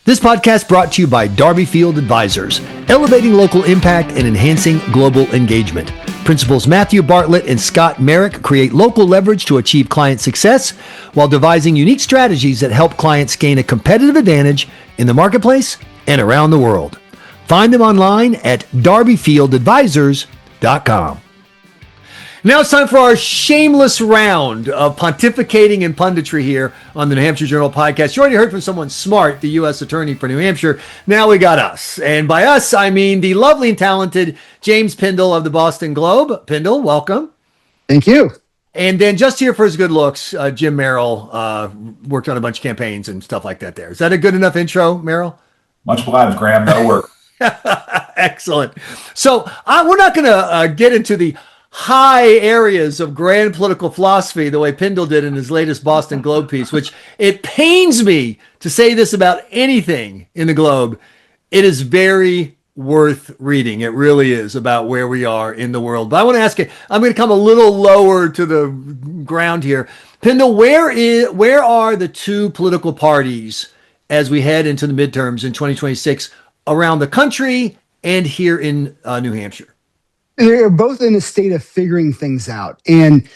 This podcast brought to you by Darby Field Advisors, elevating local impact and enhancing global engagement. Principals Matthew Bartlett and Scott Merrick create local leverage to achieve client success while devising unique strategies that help clients gain a competitive advantage in the marketplace and around the world. Find them online at darbyfieldadvisors.com. Now it's time for our shameless round of pontificating and punditry here on the New Hampshire Journal podcast. You already heard from someone smart, the U.S. Attorney for New Hampshire. Now we got us. And by us, I mean the lovely and talented James Pindell of the Boston Globe. Pindell, welcome. Thank you. And then just here for his good looks, Jim Merrill worked on a bunch of campaigns and stuff like that there. Is that a good enough intro, Merrill? Much obliged, Graham. That'll work. Excellent. So we're not going to get into the high areas of grand political philosophy the way Pindell did in his latest Boston Globe piece, which it pains me to say this about anything in the Globe. It is very worth reading. It really is, about where we are in the world. But I want to ask you, I'm going to come a little lower to the ground here. Pindell, where are the two political parties as we head into the midterms in 2026 around the country and here in New Hampshire? They're both in a state of figuring things out. And,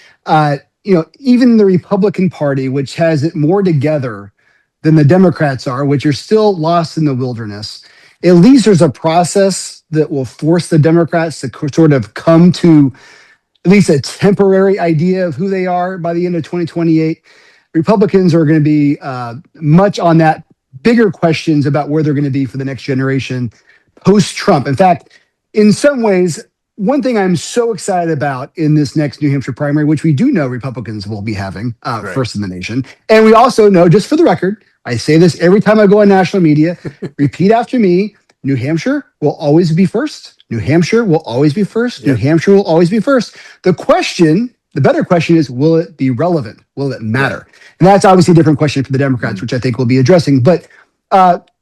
even the Republican Party, which has it more together than the Democrats are, which are still lost in the wilderness, at least there's a process that will force the Democrats to sort of come to at least a temporary idea of who they are by the end of 2028. Republicans are going to be much on that bigger questions about where they're going to be for the next generation post-Trump. In fact, in some ways, one thing I'm so excited about in this next New Hampshire primary, which we do know Republicans will be having first in the nation. And we also know, just for the record, I say this every time I go on national media, repeat after me, New Hampshire will always be first. New Hampshire will always be first. Yep. New Hampshire will always be first. The better question is, will it be relevant? Will it matter? And that's obviously a different question for the Democrats, which I think we'll be addressing. But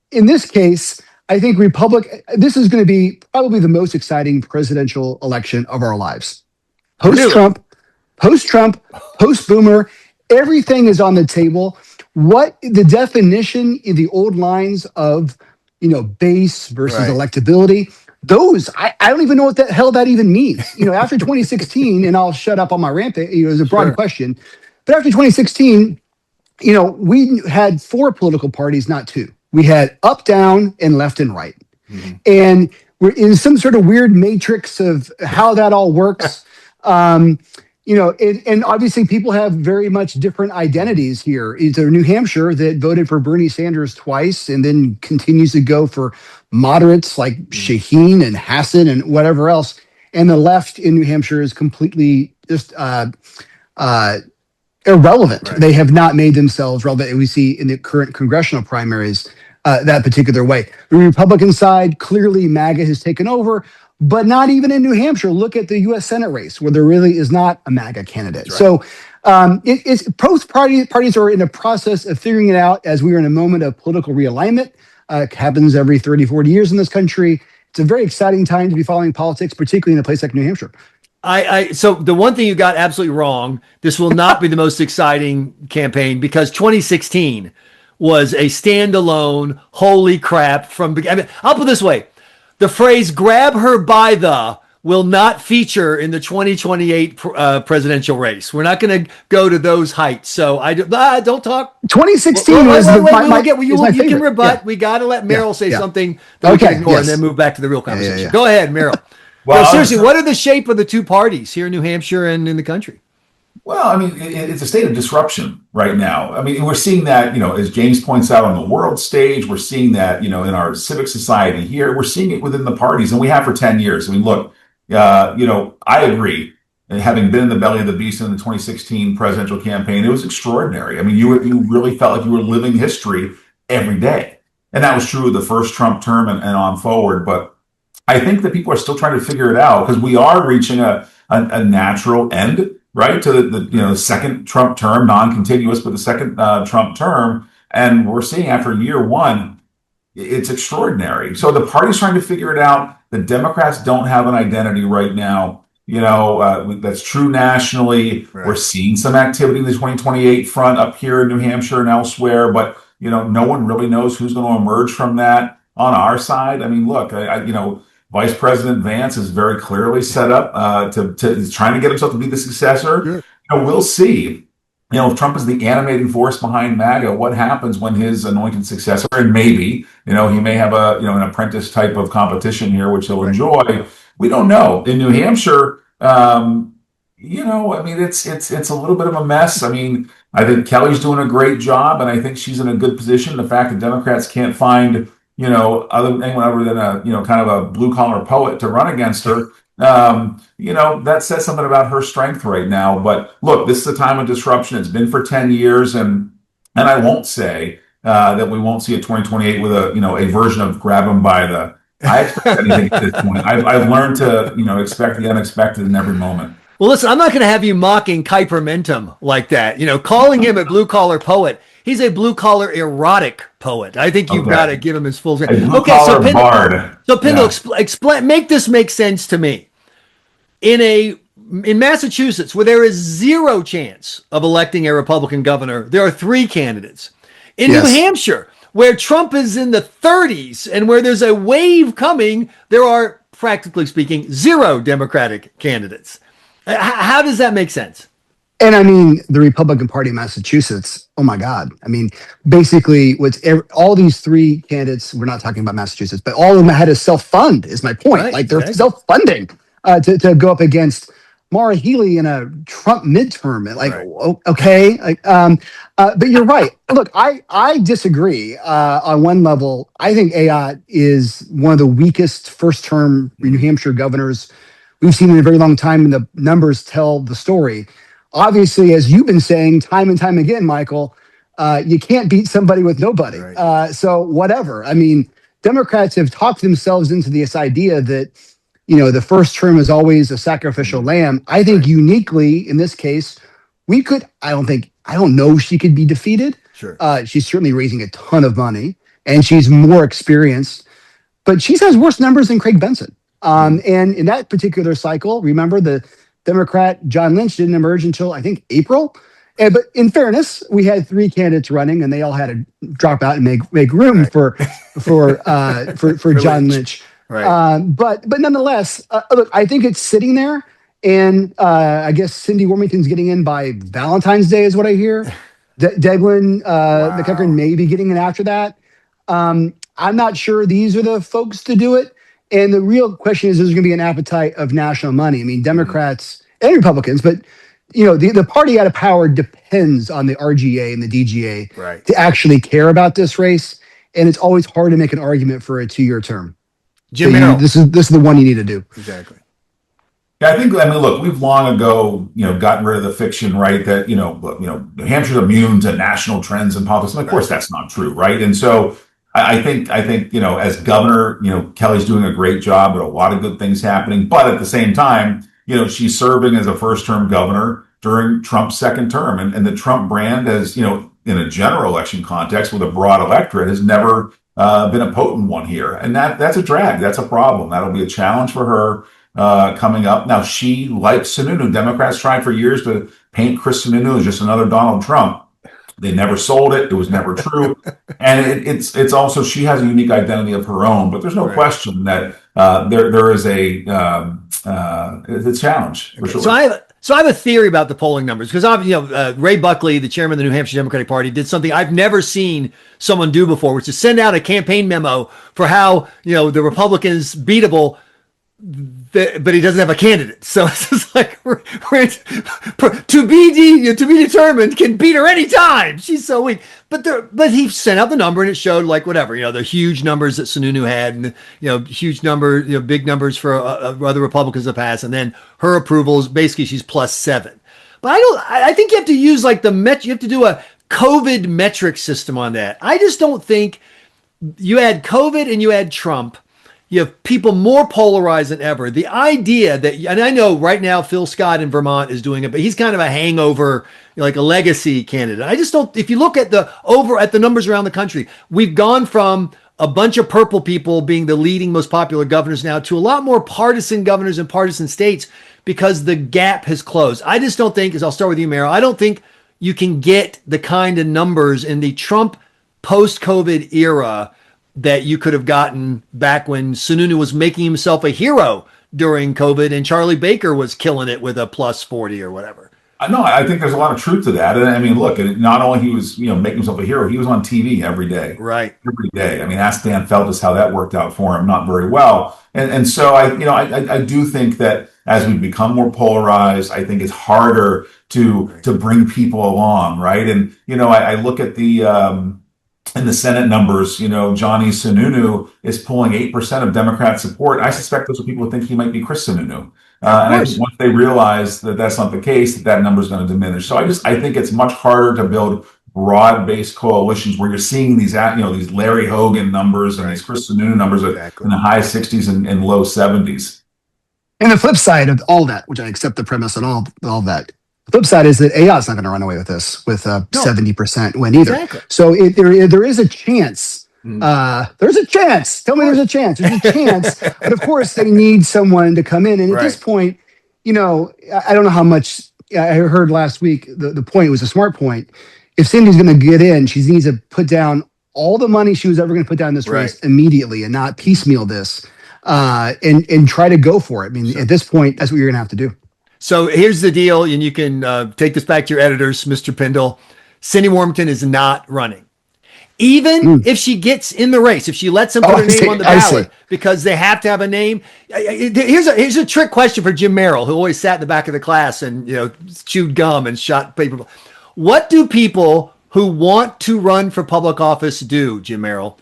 in this case, I think this is going to be probably the most exciting presidential election of our lives. Post-Trump, post-Boomer, everything is on the table. What the definition in the old lines of, base versus electability, those, I don't even know what the hell that even means. After 2016, and I'll shut up on my rant, it was a broad question. But after 2016, we had four political parties, not two. We had up, down, and left and right. Mm-hmm. And we're in some sort of weird matrix of how that all works. And obviously people have very much different identities here. It's New Hampshire that voted for Bernie Sanders twice and then continues to go for moderates like Shaheen and Hassan and whatever else. And the left in New Hampshire is completely just irrelevant. Right. They have not made themselves relevant. We see in the current congressional primaries that particular way. The Republican side, clearly MAGA has taken over, but not even in New Hampshire. Look at the U.S. Senate race, where there really is not a MAGA candidate. Right. So both parties are in a process of figuring it out as we are in a moment of political realignment. Happens every 30, 40 years in this country. It's a very exciting time to be following politics, particularly in a place like New Hampshire. So the one thing you got absolutely wrong, this will not be the most exciting campaign, because 2016 was a standalone, holy crap I'll put it this way. The phrase grab her by the will not feature in the 2028 presidential race. We're not going to go to those heights. So don't talk. 2016 was you can rebut. Yeah. We got to let Merrill say something that we can ignore and then move back to the real conversation. Yeah. Go ahead, Merrill. Well, seriously, what are the shape of the two parties here in New Hampshire and in the country? Well, it's a state of disruption right now. We're seeing that, as James points out, on the world stage. We're seeing that, in our civic society here. We're seeing it within the parties, and we have for 10 years. Look, I agree. And having been in the belly of the beast in the 2016 presidential campaign, it was extraordinary. You really felt like you were living history every day. And that was true of the first Trump term and on forward. But I think that people are still trying to figure it out, because we are reaching a natural end, right, to the second Trump term, non-continuous, but the second Trump term. And we're seeing after year one, it's extraordinary. So the party's trying to figure it out. The Democrats don't have an identity right now. That's true nationally. Right. We're seeing some activity in the 2028 front up here in New Hampshire and elsewhere, but no one really knows who's going to emerge from that on our side. I mean, look, Vice President Vance is very clearly set up to trying to get himself to be the successor. Sure. We'll see. If Trump is the animating force behind MAGA, what happens when his anointed successor, and maybe, he may have an apprentice type of competition here, which he'll enjoy. We don't know. In New Hampshire, it's a little bit of a mess. I mean, I think Kelly's doing a great job, and I think she's in a good position. The fact that Democrats can't find, anyone other than a, kind of a blue collar poet to run against her, that says something about her strength right now. But look, this is a time of disruption. It's been for 10 years, and I won't say that we won't see a 2028 with a version of grab them by the. I expect anything at this point. I've learned to expect the unexpected in every moment. Well, listen, I'm not going to have you mocking Kuiper Mentum like that. Calling him a blue collar poet. He's a blue collar erotic poet. I think you've got to give him his full. Okay, so bard. So Pindell, explain. Make this make sense to me. In Massachusetts, where there is zero chance of electing a Republican governor, there are 3 candidates. In New Hampshire, where Trump is in the 30s and where there's a wave coming, there are, practically speaking, 0 Democratic candidates. How does that make sense? And I mean, the Republican Party in Massachusetts, oh my God. I mean, basically, all these 3 candidates, we're not talking about Massachusetts, but all of them had to self-fund, is my point. Right, like they're self-funding to go up against Maura Healey in a Trump midterm. Okay. But you're right. Look, I disagree on one level. I think Ayotte is one of the weakest first-term New Hampshire governors we've seen in a very long time, and the numbers tell the story. Obviously, as you've been saying time and time again, Michael, you can't beat somebody with nobody. Right. So whatever. I mean, Democrats have talked themselves into this idea that, the first term is always a sacrificial lamb. I think uniquely in this case, I don't know if she could be defeated. Sure. She's certainly raising a ton of money and she's more experienced, but she has worse numbers than Craig Benson. And in that particular cycle, remember the Democrat John Lynch didn't emerge until I think April. But in fairness, we had 3 candidates running, and they all had to drop out and make room for John Lynch. Right. But nonetheless, look, I think it's sitting there, and I guess Cindy Warmington's getting in by Valentine's Day, is what I hear. Devlin McEachern may be getting in after that. I'm not sure these are the folks to do it. And the real question is going to be an appetite of national money. I mean, Democrats and Republicans, but the party out of power depends on the RGA and the DGA to actually care about this race. And it's always hard to make an argument for a 2-year term. Jim Merrill. This is the one you need to do. Exactly. Yeah, look, we've long ago, gotten rid of the fiction, right? That, New Hampshire's immune to national trends and politics. And of course, that's not true, right? And so I think, as governor, Kelly's doing a great job, but a lot of good things happening. But at the same time, she's serving as a first-term governor during Trump's second term. And the Trump brand, as, in a general election context with a broad electorate, has never been a potent one here. And that's a drag. That's a problem. That'll be a challenge for her coming up. Now, she, like Sununu, Democrats tried for years to paint Chris Sununu as just another Donald Trump. They never sold it. It was never true. And it's also, she has a unique identity of her own, but there's no question that there is a challenge for sure. So I have a theory about the polling numbers, because Ray Buckley, the chairman of the New Hampshire Democratic Party, did something I've never seen someone do before, which is send out a campaign memo for how the Republicans beatable, but he doesn't have a candidate. So it's just like to be determined, can beat her anytime. She's so weak. But he sent out the number and it showed the huge numbers that Sununu had, and huge number, big numbers for other Republicans to pass, and then her approvals. Basically, she's +7. But I think you have to use you have to do a COVID metric system on that. I just don't think you add COVID and you add Trump. You have people more polarized than ever. The idea that, and I know right now Phil Scott in Vermont is doing it, but he's kind of a hangover, like a legacy candidate. I just don't, if you look at the numbers around the country, we've gone from a bunch of purple people being the leading most popular governors now to a lot more partisan governors in partisan states because the gap has closed. I just don't think, as I'll start with you, Merrill, I don't think you can get the kind of numbers in the Trump post-COVID era that you could have gotten back when Sununu was making himself a hero during COVID and Charlie Baker was killing it with a plus 40 or whatever. No, I think there's a lot of truth to that. And I mean, look, not only he was, making himself a hero, he was on TV every day. Right. Every day. I mean, ask Dan Feltus how that worked out for him. Not very well. And so I do think that as we become more polarized, I think it's harder to bring people along, right? And I look at the in the Senate numbers, Johnny Sununu is pulling 8% of Democrat support. I suspect those are people who think he might be Chris Sununu. And I think once they realize that that's not the case, that number is going to diminish. So I think it's much harder to build broad-based coalitions where you're seeing these Larry Hogan numbers and these Chris Sununu numbers in the high 60s and low 70s. And the flip side of all that, which I accept the premise on all that, the flip side is that Ayotte's not going to run away with this with a 70% win either. Exactly. So there is a chance. There's a chance. Tell me there's a chance. There's a chance. But of course, they need someone to come in. And at this point, I don't know how much I heard last week. The point was a smart point. If Cindy's going to get in, she needs to put down all the money she was ever going to put down in this race immediately and not piecemeal this and try to go for it. I mean, at this point, that's what you're going to have to do. So here's the deal, and you can take this back to your editors, Mr. Pindell. Cindy Warmington is not running. Even if she gets in the race, if she lets them put her name on the ballot, because they have to have a name. Here's a trick question for Jim Merrill, who always sat in the back of the class and chewed gum and shot paper. What do people who want to run for public office do, Jim Merrill?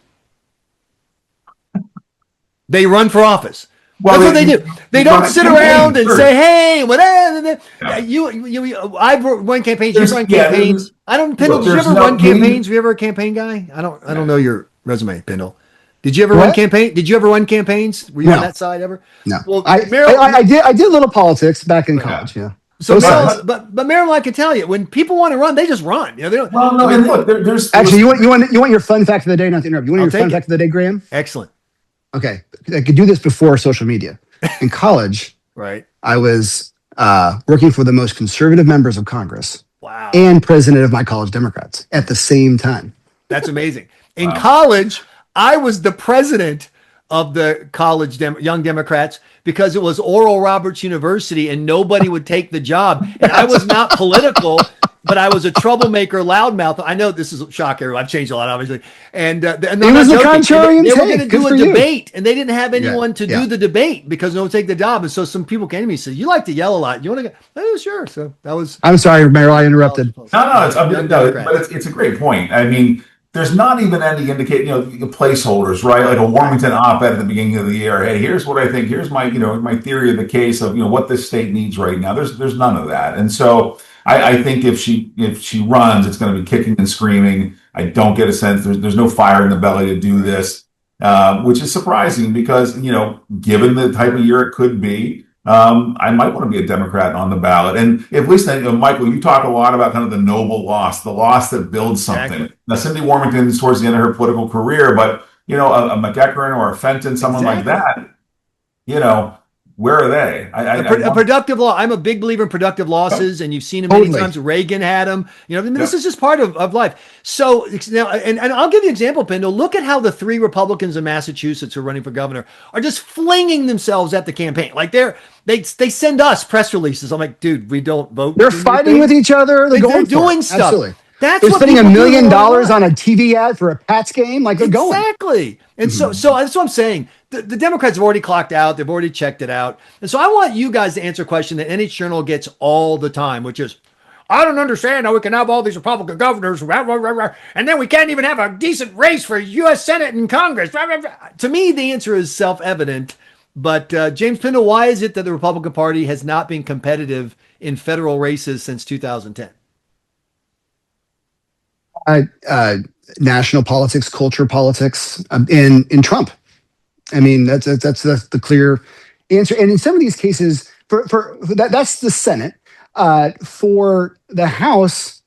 They run for office. Well, that's what they do. They don't sit around and say, "Hey, whatever." I've run campaigns. You run campaigns. I don't. Pindell, did you ever run campaigns? Were you ever a campaign guy? I don't know your resume, Pindell. Did you ever run campaign? Did you ever run campaigns? Were you on that side ever? No. Well, I did a little politics back in college. Yeah. So, but Merrill, I can tell you, when people want to run, they just run. They don't. Well, no, and look, there's actually, you want your fun fact of the day? Not to interrupt. You want your fun fact of the day, Graham? Excellent. Okay, I could do this before social media. In college, I was working for the most conservative members of Congress. Wow. And president of my college Democrats at the same time. That's amazing. In college, I was the president of the college Young Democrats because it was Oral Roberts University and nobody would take the job. And I was not political, but I was a troublemaker, loudmouth. I know this is a shock, everyone. I've changed a lot, obviously. And it was a contrarian They were going to do a debate, and they didn't have anyone to do the debate because no one would take the job. And so some people came to me and said, "You like to yell a lot. You want to go?" Oh, sure. So that was. I'm sorry, Merrill. I interrupted. But it's a great point. I mean, there's not even any placeholders, right? Like a Warmington op-ed at the beginning of the year. Hey, here's what I think. Here's my, my theory of the case of, what this state needs right now. There's none of that. And so I think if she runs, it's going to be kicking and screaming. I don't get a sense there's no fire in the belly to do this, which is surprising because, given the type of year it could be, I might want to be a Democrat on the ballot. And at least, Michael, you talk a lot about kind of the noble loss, the loss that builds something. Exactly. Now, Cindy Warmington is towards the end of her political career, but, a McEachern or a Fenton, someone like that, where are they? A productive law. I'm a big believer in productive losses, and you've seen them many times. Reagan had them. This is just part of life. So now, and I'll give you an example, Pindell. Look at how the 3 Republicans in Massachusetts who are running for governor are just flinging themselves at the campaign. Like they send us press releases. I'm like, dude, we don't vote. They're fighting with each other. They're doing stuff. Absolutely. That's they're what spending $1 million on a TV ad for a Pats game. Like they're going. Exactly. And so that's what I'm saying. The Democrats have already clocked out. They've already checked it out. And so I want you guys to answer a question that NHJournal gets all the time, which is, I don't understand how we can have all these Republican governors, and then we can't even have a decent race for U.S. Senate and Congress. To me, the answer is self-evident. But James Pindell, why is it that the Republican Party has not been competitive in federal races since 2010? National politics, culture politics, in Trump. I mean, that's the clear answer. And in some of these cases, for that's the Senate. For the House,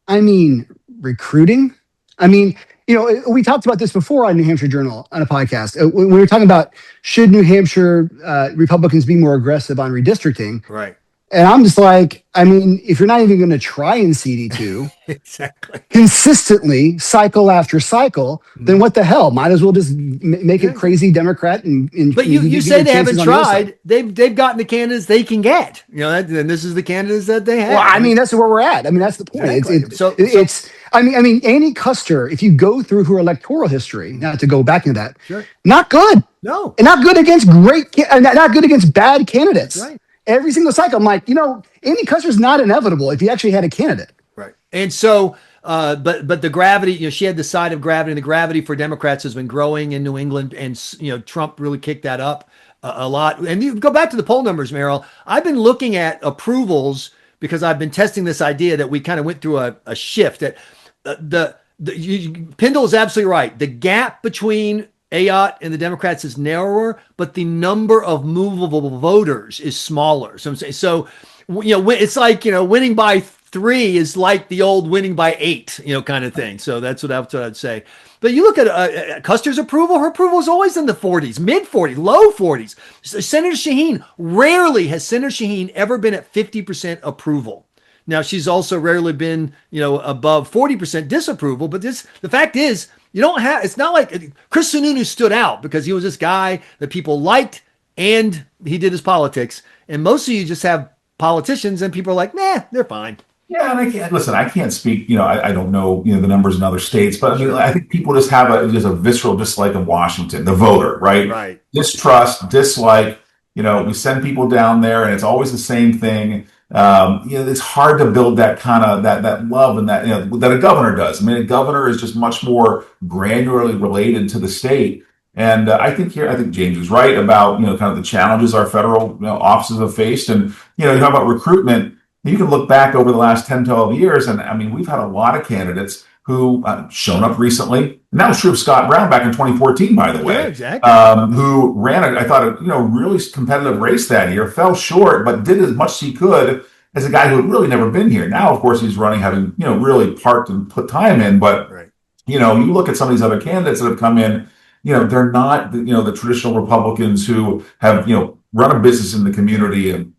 I mean, recruiting. I mean, we talked about this before on New Hampshire Journal on a podcast. When we were talking about should New Hampshire Republicans be more aggressive on redistricting, right? And I'm just like, I mean, if you're not even going to try in CD2 Exactly. consistently, cycle after cycle, then what the hell? Might as well just make it crazy Democrat. And But you get say your they chances haven't on the other side. tried. They've gotten the candidates they can get. And this is the candidates that they have. Well, I mean, that's where we're at. I mean, that's the point. Exactly. It's. I mean, Annie Custer. If you go through her electoral history, now to go back into that, Sure. not good. No, and not good against not good against bad candidates. That's right. Every single cycle, I'm like, Annie Custer's not inevitable if you actually had a candidate. Right. And so, but the gravity, she had the side of gravity, and the gravity for Democrats has been growing in New England, and Trump really kicked that up a lot. And you go back to the poll numbers, Merrill. I've been looking at approvals because I've been testing this idea that we kind of went through a shift. That Pindell is absolutely right. The gap between Ayotte and the Democrats is narrower, but the number of movable voters is smaller. So I'm saying, it's like, winning by 3 is like the old winning by 8, kind of thing. So that's what I'd say. But you look at Custer's approval, her approval is always in the 40s, mid 40s, low 40s. Senator Shaheen, rarely has Senator Shaheen ever been at 50% approval. Now, she's also rarely been, above 40% disapproval. But the fact is, it's not like Chris Sununu stood out because he was this guy that people liked and he did his politics. And most of you just have politicians and people are like, nah, they're fine. Yeah, and I can't speak, I don't know, the numbers in other states, but I mean, I think people just have a visceral dislike of Washington, the voter, right? Right. Distrust, dislike, we send people down there and it's always the same thing. It's hard to build that kind of that love and that that a governor does. I mean, a governor is just much more granularly related to the state, and I think James is right about kind of the challenges our federal offices have faced, and you talk about recruitment. You can look back over the last 10, 12 years, and I mean, we've had a lot of candidates who shown up recently. And that was true of Scott Brown back in 2014, by the way. Yeah, exactly. Who ran, I thought, a really competitive race that year, fell short, but did as much as he could as a guy who had really never been here. Now, of course, he's running, having, really parked and put time in. But, right. You look at some of these other candidates that have come in, they're not, the traditional Republicans who have, run a business in the community and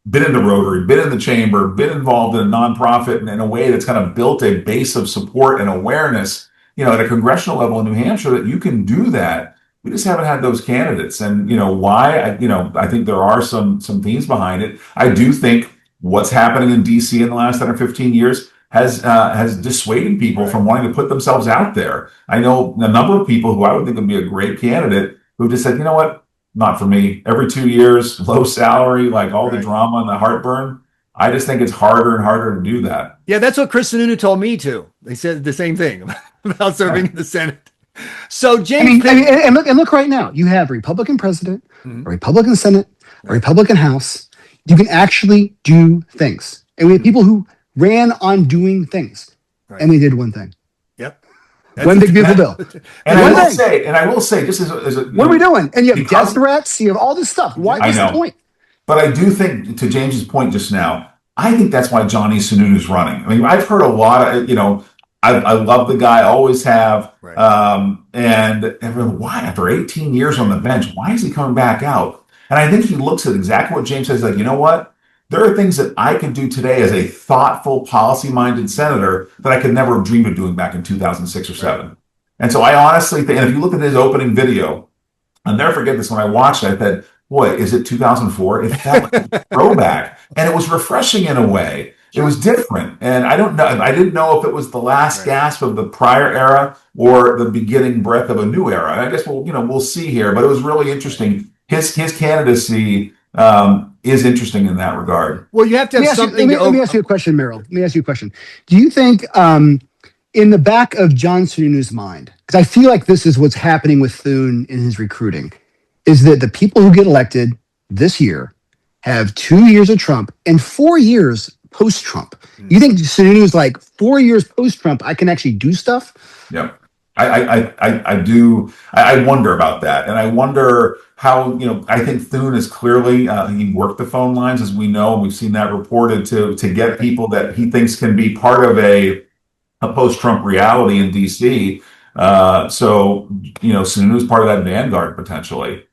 been in the Rotary, been in the chamber, been involved in a nonprofit in a way that's kind of built a base of support and awareness, at a congressional level in New Hampshire, that you can do that. We just haven't had those candidates. And, why? I think there are some themes behind it. I do think what's happening in DC in the last 10 or 15 years has dissuaded people from wanting to put themselves out there. I know a number of people who I would think would be a great candidate who just said, you know what? Not for me. Every 2 years, low salary, like all the drama and the heartburn. I just think it's harder and harder to do that. Yeah, that's what Chris Sununu told me too. They said the same thing about serving in the Senate. So James, and look right now. You have a Republican president, a Republican Senate, a Republican House. You can actually do things, and we have people who ran on doing things, and they did one thing. Yep. One big beautiful bill. And I will say, just as a what are we doing? And you have death threats, you have all this stuff. What's the point? But I do think, to James's point just now, I think that's why Johnny Sununu's running. I mean, I've heard a lot of, I love the guy, always have. Right. And everyone, why, after 18 years on the bench, why is he coming back out? And I think he looks at exactly what James says, like, you know what? There are things that I could do today as a thoughtful, policy-minded senator that I could never have dreamed of doing back in 2006 or 7. And so I honestly think, and if you look at his opening video, I'll never forget this, when I watched it, I said, boy, is it 2004? It felt like a throwback. And it was refreshing in a way. It was different. And I didn't know if it was the last gasp of the prior era or the beginning breath of a new era. And I guess we'll see here. But it was really interesting. His candidacy is interesting in that regard. Well, you have to have something. Let me ask you a question, Merrill. Let me ask you a question. Do you think in the back of John Sununu's mind, because I feel like this is what's happening with Thune in his recruiting, is that the people who get elected this year have 2 years of Trump and 4 years post-Trump. You think Sununu is like 4 years post-Trump, I can actually do stuff? Yeah. I do. I wonder about that. And I wonder how, I think Thune is clearly, he worked the phone lines, as we know, and we've seen that reported, to get people that he thinks can be part of a post-Trump reality in DC. So, Sununu is part of that vanguard potentially.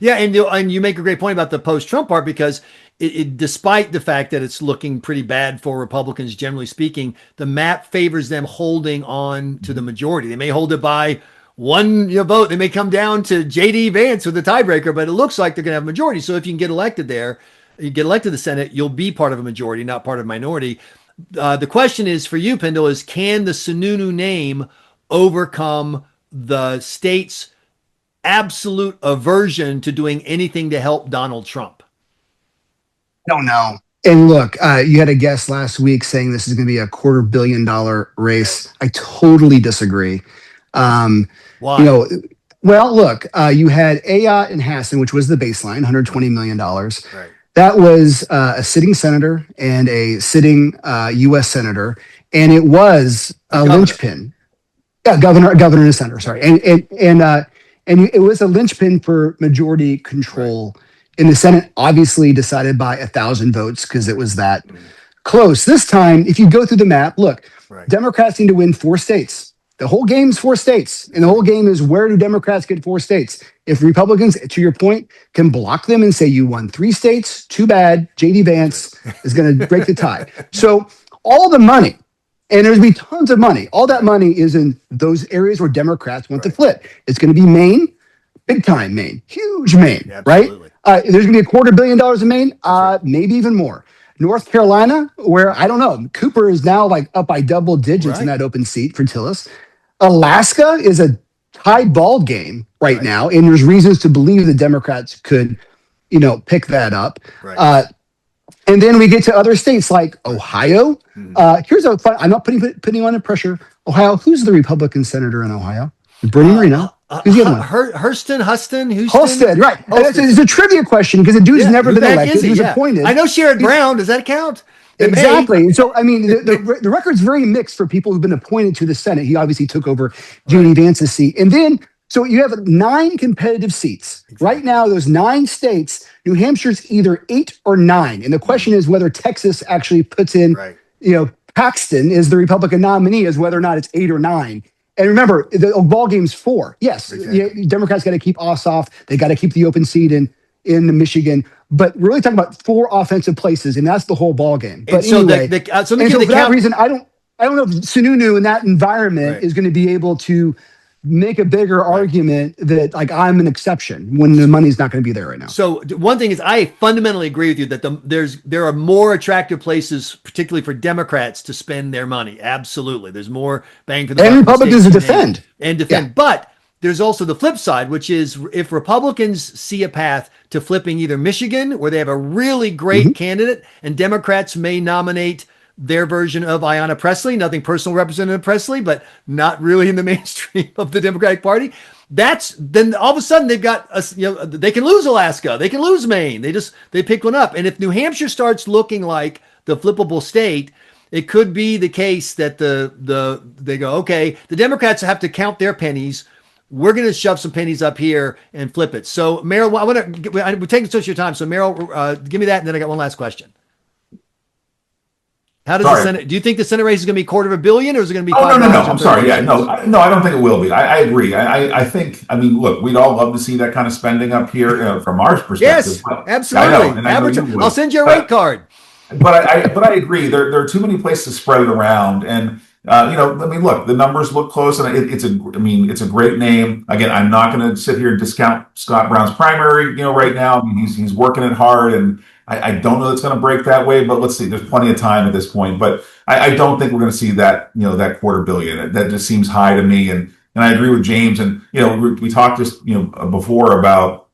Yeah, and you make a great point about the post-Trump part because despite the fact that it's looking pretty bad for Republicans, generally speaking, the map favors them holding on to the majority. They may hold it by one vote. They may come down to J.D. Vance with the tiebreaker, but it looks like they're going to have a majority. So if you can get elected there, you get elected to the Senate, you'll be part of a majority, not part of a minority. The question is for you, Pindell, is can the Sununu name overcome the state's absolute aversion to doing anything to help Donald Trump? I don't know. And look, you had a guest last week saying this is going to be a $250 million race. I totally disagree. Why? Well, look, you had Ayotte and Hassan, which was the baseline, $120 million. Right. That was a sitting senator and a sitting U.S. senator, and it was a linchpin. Yeah, governor and a senator. Sorry, and it was a linchpin for majority control in the Senate. Obviously, decided by 1,000 votes because it was that close. This time, if you go through the map, look, Democrats need to win 4 states. The whole game's 4 states, and the whole game is where do Democrats get 4 states? If Republicans, to your point, can block them and say you won 3 states, too bad. J.D. Vance is going to break the tie. So all the money. And there's going to be tons of money. All that money is in those areas where Democrats want to flip. It's going to be Maine, big time Maine, huge Maine, right? There's going to be $250 million in Maine, maybe even more. North Carolina, where I don't know, Cooper is now like up by double digits in that open seat for Tillis. Alaska is a tied ball game right now, and there's reasons to believe the Democrats could, pick that up. And then we get to other states like Ohio. Here's a fun, I'm not putting on the pressure. Ohio, who's the Republican senator in Ohio? Bernie Moreno. Who's the other one? Huston, right. It's a trivia question because the dude's never been elected. He was appointed. I know Sherrod Brown. Does that count? Exactly. So, I mean, the record's very mixed for people who've been appointed to the Senate. He obviously took over J.D. Vance's seat. And then, so you have 9 competitive seats. Right now, those 9 states, New Hampshire's either 8 or 9. And the question is whether Texas actually puts in, Paxton is the Republican nominee, is whether or not it's 8 or 9. And remember, the ball game's 4. Yes, Democrats got to keep Ossoff. They got to keep the open seat in Michigan. But we're really talking about 4 offensive places, and that's the whole ball game. But so anyway, so for that reason, I don't know if Sununu in that environment is going to be able to make a bigger argument that like I'm an exception when the money's not going to be there right now. So one thing is I fundamentally agree with you that there are more attractive places, particularly for Democrats, to spend their money. Absolutely. There's more bang for the buck. And Republicans to defend. Yeah. But there's also the flip side, which is if Republicans see a path to flipping either Michigan, where they have a really great candidate, and Democrats may nominate their version of Ayanna Pressley, nothing personal Representative Pressley, but not really in the mainstream of the Democratic Party. Then all of a sudden they've got they can lose Alaska, they can lose Maine. They pick one up. And if New Hampshire starts looking like the flippable state, it could be the case that they go, okay, the Democrats have to count their pennies. We're going to shove some pennies up here and flip it. So Merrill, we're taking such your time. So Merrill, give me that. And then I got one last question. How does the Senate? Do you think the Senate race is going to be $250 million, or is it going to be? Oh, no. I'm sorry. Yeah, no, I don't think it will be. I agree. I think. I mean, look, we'd all love to see that kind of spending up here from our perspective. Yes, absolutely. I'll send you a rate card. But I agree. There are too many places to spread it around, and look, the numbers look close, and it's a great name. Again, I'm not going to sit here and discount Scott Brown's primary. Right now, I mean, he's working it hard, and I don't know it's going to break that way, but let's see. There's plenty of time at this point, but I don't think we're going to see that that $250 million. That just seems high to me, and I agree with James. And we talked just before about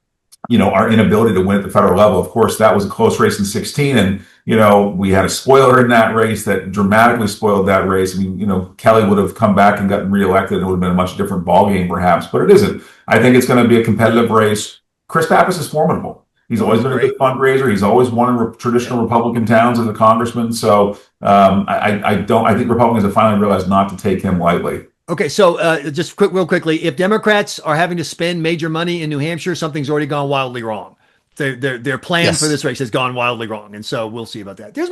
our inability to win at the federal level. Of course, that was a close race in 2016, and we had a spoiler in that race that dramatically spoiled that race. I mean, Kelly would have come back and gotten reelected. It would have been a much different ball game, perhaps, but it isn't. I think it's going to be a competitive race. Chris Pappas is formidable. He's always been a good fundraiser. He's always won in traditional Republican towns as a congressman. So I think Republicans have finally realized not to take him lightly. Okay, so just real quickly, if Democrats are having to spend major money in New Hampshire, something's already gone wildly wrong. Their plan for this race has gone wildly wrong, and so we'll see about that. Here's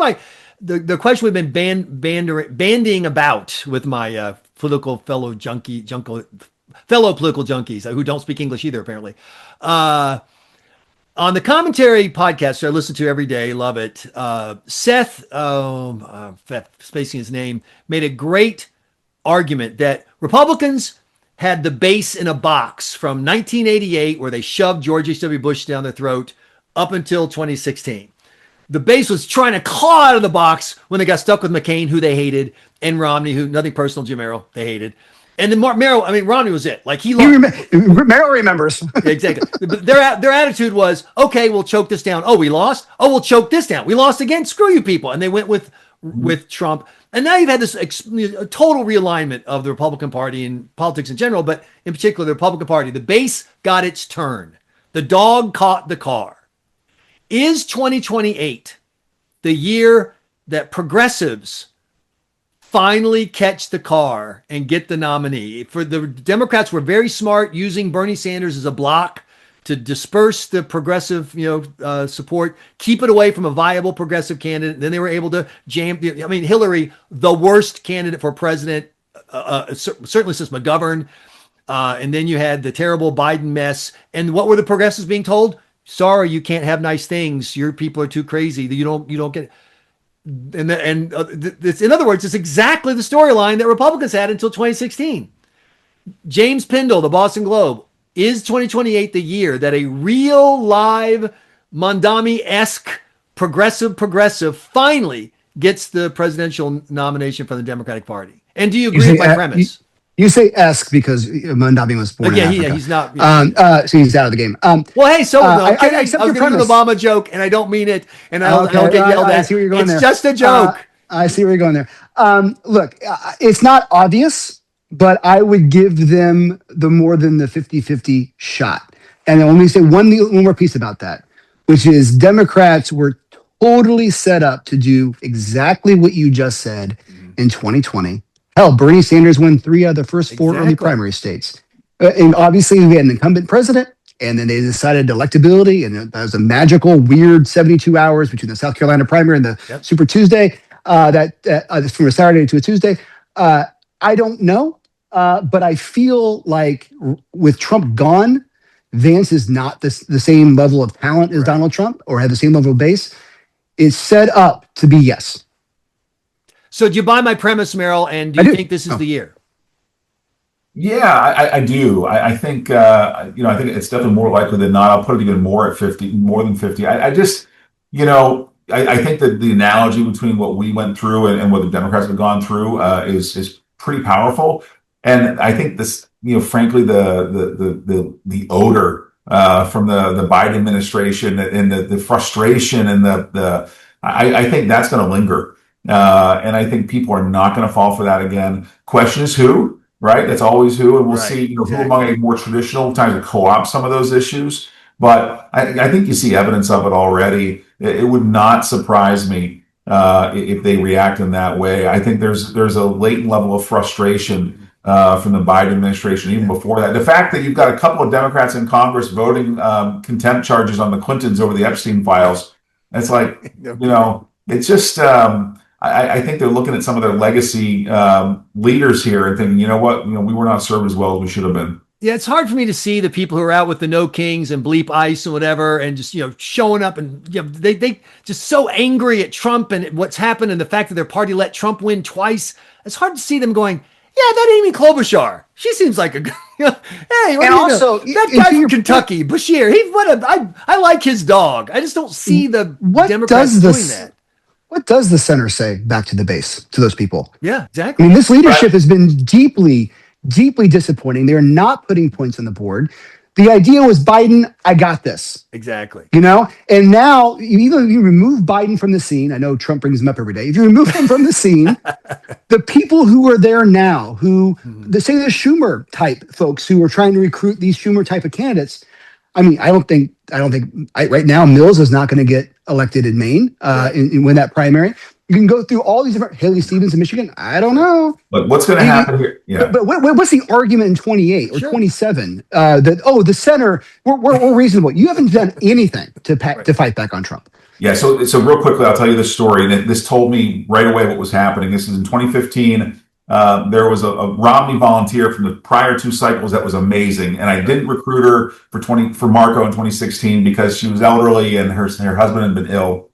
the question we've been bandying about with my fellow political junkies who don't speak English either, apparently. On the commentary podcast I listen to every day, love it. Seth, spacing his name, made a great argument that Republicans had the base in a box from 1988, where they shoved George H.W. Bush down their throat, up until 2016. The base was trying to claw out of the box when they got stuck with McCain, who they hated, and Romney, who, nothing personal, Jim Merrill, they hated. And then Romney was it. Like Merrill remembers. Exactly. But their attitude was, okay, we'll choke this down. Oh, we lost. Oh, we'll choke this down. We lost again. Screw you people. And they went with Trump. And now you've had this total realignment of the Republican Party and politics in general, but in particular the Republican Party. The base got its turn. The dog caught the car. Is 2028 the year that progressives finally catch the car and get the nominee? For the Democrats were very smart using Bernie Sanders as a block to disperse the progressive, support, keep it away from a viable progressive candidate. Then they were able to jam. I mean, Hillary, the worst candidate for president, certainly since McGovern. And then you had the terrible Biden mess. And what were the progressives being told? Sorry, you can't have nice things. Your people are too crazy. You don't get it. In other words, it's exactly the storyline that Republicans had until 2016. James Pindell, the Boston Globe, is 2028 the year that a real live Mondami-esque progressive finally gets the presidential nomination from the Democratic Party? And do you agree with my premise? You say esque because Mondami was born in Africa. He's not. So he's out of the game. Well, hey, I accept your premise. An Obama joke, and I don't mean it, and I'll get yelled at. I see where you're going there. It's just a joke. I see where you're going there. Look, it's not obvious, but I would give them the more than the 50-50 shot. And let me say one more piece about that, which is Democrats were totally set up to do exactly what you just said in 2020. Hell, Bernie Sanders won 3 out of the first 4 early primary states. And obviously, we had an incumbent president, and then they decided electability, and that was a magical, weird 72 hours between the South Carolina primary and the Super Tuesday, from a Saturday to a Tuesday. I don't know, but I feel like with Trump gone, Vance is not the same level of talent as Donald Trump, or have the same level of base. It's set up to be yes. So do you buy my premise, Merrill, and do you think this is the year? Yeah, I do. I think I think it's definitely more likely than not. I'll put it even more at 50, more than 50. I just, I think that the analogy between what we went through and what the Democrats have gone through is pretty powerful. And I think this, frankly, the odor from the Biden administration and the frustration and I think that's going to linger. And I think people are not going to fall for that again. Question is who, right? That's always who. And we'll see, who among a more traditional times to co-opt some of those issues. But I think you see evidence of it already. It would not surprise me if they react in that way. I think there's a latent level of frustration from the Biden administration even before that. The fact that you've got a couple of Democrats in Congress voting contempt charges on the Clintons over the Epstein files, it's like, it's just... I think they're looking at some of their legacy leaders here and thinking, we were not served as well as we should have been. Yeah, it's hard for me to see the people who are out with the no kings and bleep ICE and whatever, and just showing up and they just so angry at Trump and what's happened and the fact that their party let Trump win twice. It's hard to see them going, yeah, that Amy Klobuchar, she seems like a hey. And also that guy from Kentucky, Bashir, I like his dog. I just don't see the Democrats doing that. What does the center say back to the base, to those people? Yeah, exactly. I mean, this leadership has been deeply, deeply disappointing. They're not putting points on the board. The idea was Biden, I got this. Exactly. And now even if you remove Biden from the scene, I know Trump brings him up every day. If you remove him from the scene, the people who are there now, who the Schumer type folks who are trying to recruit these Schumer type of candidates, I mean, I don't think right now Mills is not going to get elected in Maine and win that primary. You can go through all these different Haley Stevens in Michigan. I don't know. But what's going to happen here? Yeah. But what's the argument in 28 or 27 that the center we're reasonable? You haven't done anything to fight back on Trump. Yeah. So real quickly, I'll tell you this story. And this told me right away what was happening. This is in 2015. There was a Romney volunteer from the prior 2 cycles that was amazing, and I didn't recruit her for Marco in 2016 because she was elderly and her husband had been ill.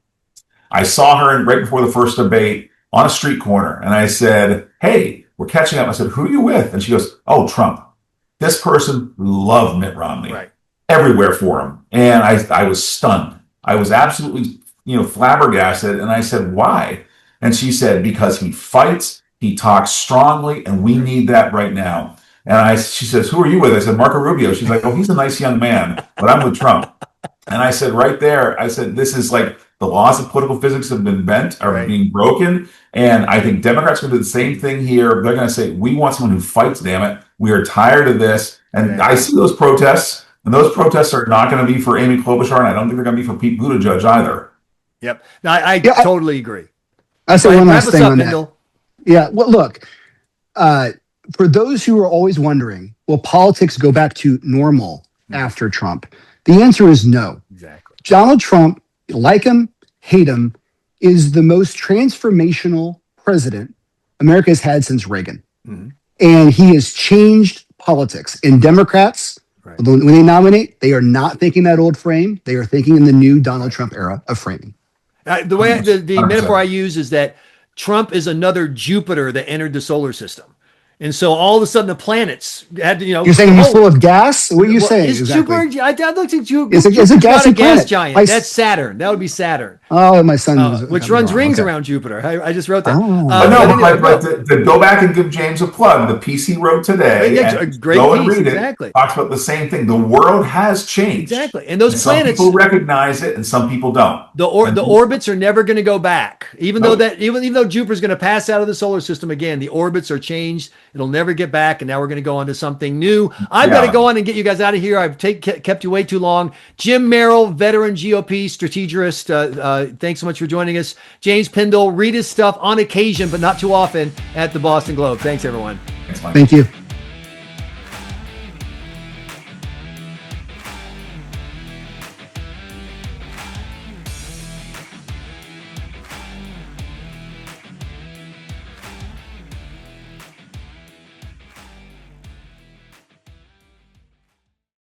I saw her right before the first debate on a street corner, and I said, "Hey, we're catching up." I said, "Who are you with?" And she goes, "Oh, Trump." This person loved Mitt Romney, everywhere for him, and I was stunned. I was absolutely, flabbergasted, and I said, "Why?" And she said, "Because he fights, he talks strongly, and we need that right now." And she says, "Who are you with?" I said, "Marco Rubio." She's like, "Oh, he's a nice young man, but I'm with Trump." And I said, right there, I said, this is like the laws of political physics have been being broken. And I think Democrats are going to do the same thing here. They're going to say, we want someone who fights, damn it. We are tired of this. And I see those protests, and those protests are not going to be for Amy Klobuchar, and I don't think they're going to be for Pete Buttigieg either. Yep. No, I totally agree. I say one last thing on Pindell. that. Yeah. Well, look, for those who are always wondering, will politics go back to normal after Trump? The answer is no. Exactly. Donald Trump, like him, hate him, is the most transformational president America has had since Reagan. Mm-hmm. And he has changed politics. And Democrats, when they nominate, they are not thinking that old frame. They are thinking in the new Donald Trump era of framing. The way the metaphor I use is that Trump is another Jupiter that entered the solar system. And so all of a sudden the planets had to, You're saying he's full of gas? What are you saying? Is exactly? Jupiter, I looked at Jupiter. It's a gas giant. That's Saturn. That would be Saturn. Oh, my son. Which runs rings around Jupiter. I just wrote that. But to go back and give James a plug, the piece he wrote today, a great go piece, and read it, talks about the same thing. The world has changed. Exactly. And those planets. Some people recognize it and some people don't. The orbits are never going to go back. Even though Jupiter's going to pass out of the solar system again, the orbits are changed. It'll never get back. And now we're going to go on to something new. I've got to go on and get you guys out of here. I've kept you way too long. Jim Merrill, veteran GOP strategist. Thanks so much for joining us. James Pindell, read his stuff on occasion, but not too often at the Boston Globe. Thanks, everyone. Thank you.